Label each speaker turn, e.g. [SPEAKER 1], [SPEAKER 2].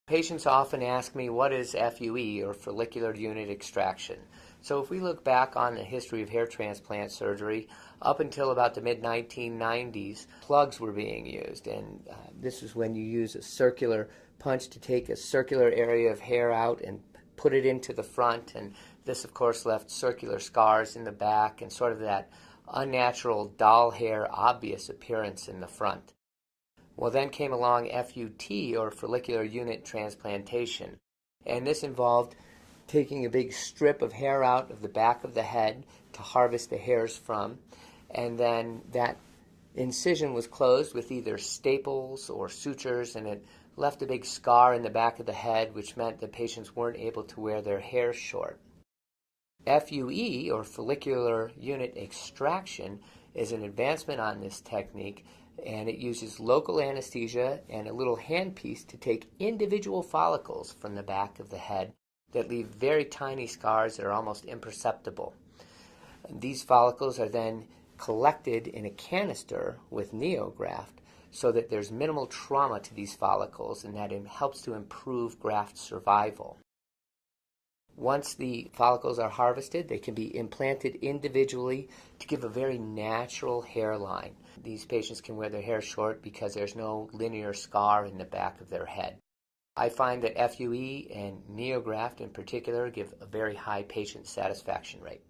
[SPEAKER 1] Patients often ask me, what is FUE, or follicular unit extraction? So if we look back on the history of hair transplant surgery, up until about the mid-1990s, plugs were being used. And this is when you use a circular punch to take a circular area of hair out and put it into the front. And this, of course, left circular scars in the back and sort of that unnatural doll hair obvious appearance in the front. Well, then came along FUT, or follicular unit transplantation, and this involved taking a big strip of hair out of the back of the head to harvest the hairs from, and then that incision was closed with either staples or sutures, and it left a big scar in the back of the head, which meant that patients weren't able to wear their hair short. FUE, or follicular unit extraction, is an advancement on this technique, and it uses local anesthesia and a little handpiece to take individual follicles from the back of the head that leave very tiny scars that are almost imperceptible. And these follicles are then collected in a canister with NeoGraft so that there's minimal trauma to these follicles, and that it helps to improve graft survival. Once the follicles are harvested, they can be implanted individually to give a very natural hairline. These patients can wear their hair short because there's no linear scar in the back of their head. I find that FUE and NeoGraft in particular give a very high patient satisfaction rate.